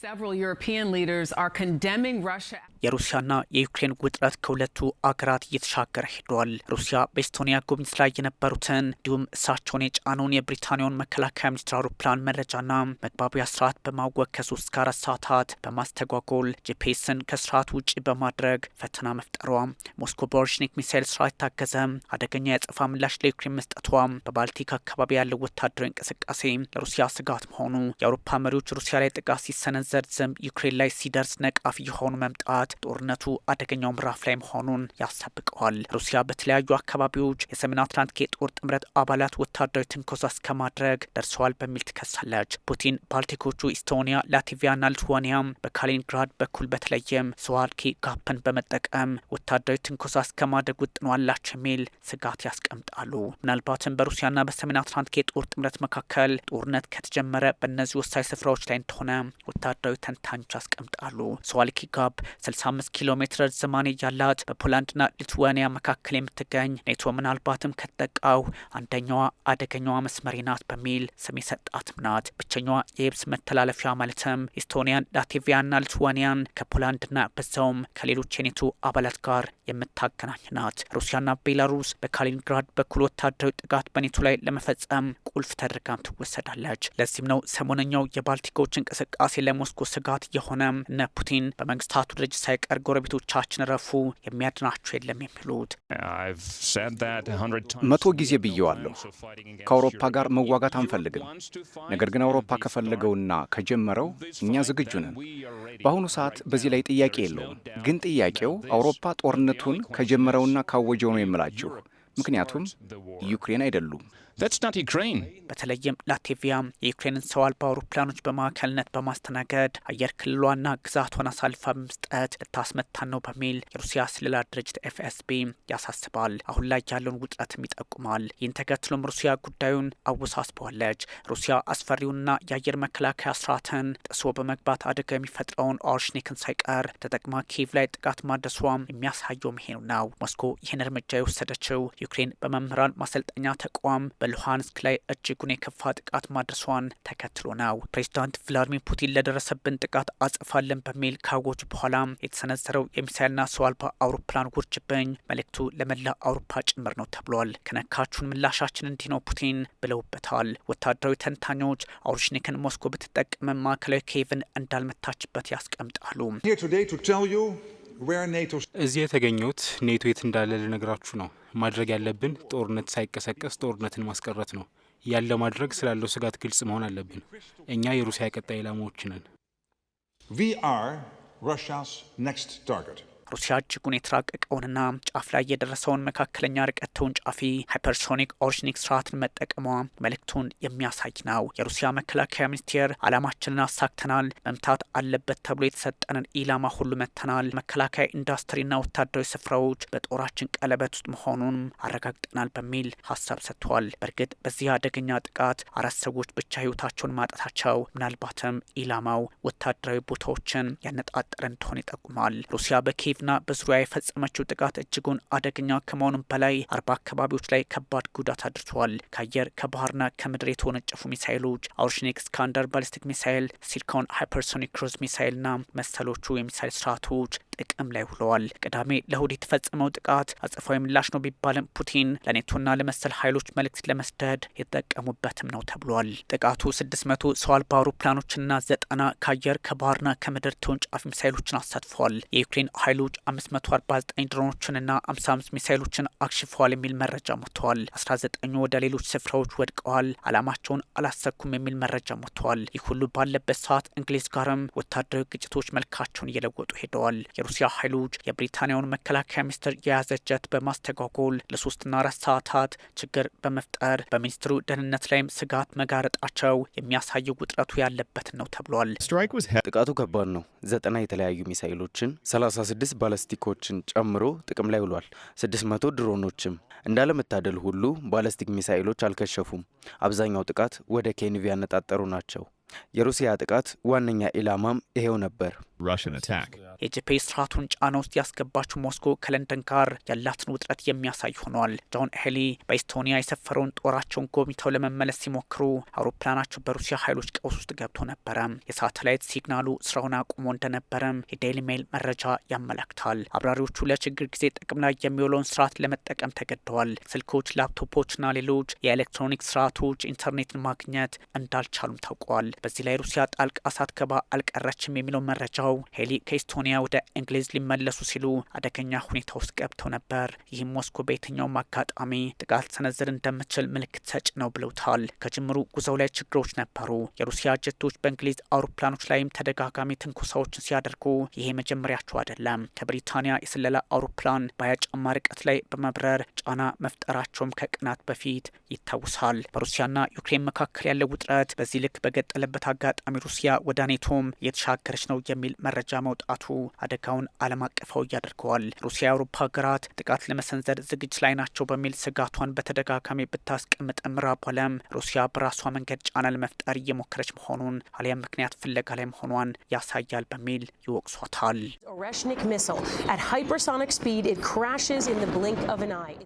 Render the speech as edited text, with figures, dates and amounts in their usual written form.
Several European leaders are condemning Russia. የሩሲያና የዩክሬን ውጥረት ከሁለቱ አገራት እየተሻገረ ሄዷል። ሩሲያ በኤስቶኒያ ጉብኝት ላይ የነበሩትን እንዲሁም እሳቸውን የጫነውን የብሪታንያውን መከላከያ ሚኒስትር አውሮፕላን መረጃና መግባቢያ ስርዓት በማወክ ከ3 እስከ 4 ሰዓታት በማስተጓጎል ጂፒኤስን ከስርዓት ውጭ በማድረግ ፈተና መፍጠሯ፣ ሞስኮ በኦርሽኒክ ሚሳይል ስርዓት የታገዘ አደገኛ የአጸፋ ምላሽ ለዩክሬን መስጠቷ፣ በባልቲክ አካባቢ ያለው ወታደራዊ እንቅስቃሴ ለሩሲያ ስጋት መሆኑ፣ የአውሮፓ መሪዎች ሩሲያ ላይ ጥቃት ሲሰነዘር ዝም ዩክሬን ላይ ሲደርስ ነቃፊ የሆኑ መምጣት ጦርነቱ አደገኛው ምዕራፍ ላይ መሆኑን ያሳብቀዋል። ሩሲያ በተለያዩ አካባቢዎች የሰሜን አትላንቲክ የጦር ጥምረት አባላት ወታደራዊ ትንኮሳ እስከማድረግ ደርሰዋል በሚል ትከሳለች። ፑቲን ባልቲኮቹ ኢስቶኒያ፣ ላትቪያና ሊትዋኒያ በካሊኒንግራድ በኩል በተለይም ስዋልኪ ጋፕን በመጠቀም ወታደራዊ ትንኮሳ እስከማድረግ ውጥኑ አላቸው የሚል ስጋት ያስቀምጣሉ። ምናልባትም በሩሲያና በሰሜን አትላንቲክ የጦር ጥምረት መካከል ጦርነት ከተጀመረ በእነዚህ ወሳኝ ስፍራዎች ላይ እንደሆነ ወታደራዊ ተንታኞች ያስቀምጣሉ። ስዋልኪ ጋፕ 65 ኪሎ ሜትር ርዝማኔ ያላት በፖላንድና ሊትዋኒያ መካከል የምትገኝ ኔቶ ምናልባትም ከተጠቃው አንደኛዋ አደገኛዋ መስመሬ ናት በሚል ስም የሰጣትም ናት። ብቸኛዋ የየብስ መተላለፊያ ማለትም ኢስቶኒያን፣ ላትቪያና ሊትዋኒያን ከፖላንድና በዛውም ከሌሎች የኔቶ አባላት ጋር የምታገናኝ ናት። ሩሲያና ቤላሩስ በካሊኒንግራድ በኩል ወታደራዊ ጥቃት በኔቶ ላይ ለመፈጸም ቁልፍ ተደርጋም ትወሰዳለች። ለዚህም ነው ሰሞነኛው የባልቲኮች እንቅስቃሴ ለሞስኮ ስጋት የሆነ እነ ፑቲን በመንግስታቱ ድርጅት ሳይቀር ጎረቤቶቻችን ረፉ የሚያድናቸው የለም የሚሉት። 100 ጊዜ ብየዋለሁ። ከአውሮፓ ጋር መዋጋት አንፈልግም። ነገር ግን አውሮፓ ከፈለገውና ከጀመረው እኛ ዝግጁ ነን። በአሁኑ ሰዓት በዚህ ላይ ጥያቄ የለውም። ግን ጥያቄው አውሮፓ ጦርነቱን ከጀመረውና ካወጀው ነው የምላችሁ። ምክንያቱም ዩክሬን አይደሉም። በተለይም ላትቪያ የዩክሬንን ሰው አልባ አውሮፕላኖች በማዕከልነት በማስተናገድ አየር ክልሏና ግዛቷን አሳልፋ በመስጠት ልታስመታን ነው በሚል የሩሲያ ስለላ ድርጅት ኤፍኤስቢ ያሳስባል። አሁን ላይ ያለውን ውጥረትም ይጠቁማል። ይህን ተከትሎም ሩሲያ ጉዳዩን አወሳስበዋለች። ሩሲያ አስፈሪውንና የአየር መከላከያ ስርዓትን ጥሶ በመግባት አደጋ የሚፈጥረውን ኦርሽኒክን ሳይቀር ተጠቅማ ኪየቭ ላይ ጥቃት ማድረሷም የሚያሳየው መሄኑ ነው። ሞስኮ ይህን እርምጃ የወሰደችው ዩክሬን በመምህራን ማሰልጠኛ ተቋም በሉሃንስክ ላይ እጅጉን የከፋ ጥቃት ማድረሷን ተከትሎ ነው። ፕሬዚዳንት ቭላዲሚር ፑቲን ለደረሰብን ጥቃት አጽፋለን በሚል ካወጁ በኋላ የተሰነዘረው የሚሳይልና ሰው አልባ አውሮፕላን ውርጅብኝ መልእክቱ ለመላ አውሮፓ ጭምር ነው ተብሏል። ከነካችሁን ምላሻችን እንዲህ ነው ፑቲን ብለውበታል። ወታደራዊ ተንታኞች ኦርሽኒክን ሞስኮ ብትጠቀም ማዕከላዊ ኪየቭን እንዳልመታችበት ያስቀምጣሉ። እዚህ የተገኘሁት ኔቶ የት እንዳለ ልነግራችሁ ነው። ማድረግ ያለብን ጦርነት ሳይቀሰቀስ ጦርነትን ማስቀረት ነው። ያለ ማድረግ ስላለው ስጋት ግልጽ መሆን አለብን። እኛ የሩሲያ ቀጣይ ኢላማዎች ነን። ሩሲያ እጅጉን የተራቀቀውንና ጫፍ ላይ የደረሰውን መካከለኛ ርቀት ተወንጫፊ ሃይፐርሶኒክ ኦርሽኒክ ስርዓትን መጠቀሟ መልእክቱን የሚያሳይ ነው። የሩሲያ መከላከያ ሚኒስቴር ዓላማችንን አሳክተናል፣ መምታት አለበት ተብሎ የተሰጠንን ኢላማ ሁሉ መተናል፣ መከላከያ ኢንዱስትሪና ወታደራዊ ስፍራዎች በጦራችን ቀለበት ውስጥ መሆኑን አረጋግጠናል በሚል ሀሳብ ሰጥቷል። በእርግጥ በዚህ አደገኛ ጥቃት 4 ሰዎች ብቻ ህይወታቸውን ማጣታቸው ምናልባትም ኢላማው ወታደራዊ ቦታዎችን ያነጣጠረ እንደሆነ ይጠቁማል። ሩሲያ በኪየቭ ና በዙሪያ የፈጸመችው ጥቃት እጅጉን አደገኛ ከመሆኑም በላይ 40 አካባቢዎች ላይ ከባድ ጉዳት አድርሷል። ከአየር ከባህርና ከምድር የተወነጨፉ ሚሳይሎች ኦርሽኒክ፣ ስካንደር ባሊስቲክ ሚሳይል፣ ሲርኮን ሃይፐርሶኒክ ክሩዝ ሚሳይልና መሰሎቹ የሚሳይል ስርዓቶች ጥቅም ላይ ውለዋል። ቅዳሜ ለእሁድ የተፈጸመው ጥቃት አጸፋዊ ምላሽ ነው ቢባልም ፑቲን ለኔቶና ለመሰል ኃይሎች መልእክት ለመስደድ የተጠቀሙበትም ነው ተብሏል። ጥቃቱ 600 ሰው አልባ አውሮፕላኖችና 90 ከአየር ከባህርና ከምድር ተወንጫፊ ሚሳይሎችን አሳትፏል። የዩክሬን ኃይሎች 549 ድሮኖችንና 55 ሚሳይሎችን አክሽፈዋል የሚል መረጃ ሞተዋል። 19 ወደ ሌሎች ስፍራዎች ወድቀዋል፣ አላማቸውን አላሰኩም የሚል መረጃ ሞተዋል። ይህ ሁሉ ባለበት ሰዓት እንግሊዝ ጋርም ወታደራዊ ግጭቶች መልካቸውን እየለወጡ ሄደዋል። የሩሲያ ኃይሎች የብሪታንያውን መከላከያ ሚኒስትር የያዘ ጀት በማስተጓጎል ለ3ና 4 ሰዓታት ችግር በመፍጠር በሚኒስትሩ ደህንነት ላይም ስጋት መጋረጣቸው የሚያሳየው ውጥረቱ ያለበትን ነው ተብሏል። ጥቃቱ ከባድ ነው። 90 የተለያዩ ሚሳይሎችን 36 ባላስቲኮችን ጨምሮ ጥቅም ላይ ውሏል። 600 ድሮኖችም። እንዳለመታደል ሁሉ ባላስቲክ ሚሳይሎች አልከሸፉም። አብዛኛው ጥቃት ወደ ኪየቭ ያነጣጠሩ ናቸው። የሩሲያ ጥቃት ዋነኛ ኢላማም ይሄው ነበር። የጂፒኤስ ስርዓቱን ጫና ውስጥ ያስገባችው ሞስኮ ከለንደን ጋር ያላትን ውጥረት የሚያሳይ ሆኗል። ጆን ሄሊ በኤስቶኒያ የሰፈረውን ጦራቸውን ጎብኝተው ለመመለስ ሲሞክሩ አውሮፕላናቸው በሩሲያ ኃይሎች ቀውስ ውስጥ ገብቶ ነበረ። የሳተላይት ሲግናሉ ስራውን አቁሞ እንደነበረም የዴይሊ ሜል መረጃ ያመለክታል። አብራሪዎቹ ለችግር ጊዜ ጥቅም ላይ የሚውለውን ስርዓት ለመጠቀም ተገደዋል። ስልኮች፣ ላፕቶፖችና ሌሎች የኤሌክትሮኒክ ስርዓቶች ኢንተርኔትን ማግኘት እንዳልቻሉም ታውቋል። በዚህ ላይ ሩሲያ ጣልቃ ሳትገባ አልቀረችም የሚለው መረጃው ሄሊ ከኤስቶኒያ ወደ እንግሊዝ ሊመለሱ ሲሉ አደገኛ ሁኔታ ውስጥ ገብተው ነበር። ይህም ሞስኮ በየትኛውም አጋጣሚ ጥቃት ሰነዝር እንደምትችል ምልክት ሰጭ ነው ብለውታል። ከጅምሩ ጉዞው ላይ ችግሮች ነበሩ። የሩሲያ ጀቶች በእንግሊዝ አውሮፕላኖች ላይም ተደጋጋሚ ትንኮሳዎችን ሲያደርጉ ይሄ መጀመሪያቸው አይደለም። ከብሪታንያ የስለላ አውሮፕላን በ20 ጫማ ርቀት ላይ በመብረር ጫና መፍጠራቸውም ከቀናት በፊት ይታወሳል። በሩሲያና ዩክሬን መካከል ያለው ውጥረት በዚህ ልክ በቀጠለበት አጋጣሚ ሩሲያ ወደ ኔቶም እየተሻገረች ነው የሚል መረጃ መውጣቱ አደጋውን ዓለም አቀፋዊ ያደርገዋል። ሩሲያ የአውሮፓ ሀገራት ጥቃት ለመሰንዘር ዝግጅት ላይ ናቸው በሚል ስጋቷን በተደጋጋሚ ብታስቀምጥ ምዕራቡ ዓለም ሩሲያ በራሷ መንገድ ጫና ለመፍጠር እየሞከረች መሆኑን አሊያም ምክንያት ፍለጋ ላይ መሆኗን ያሳያል በሚል ይወቅሷታል።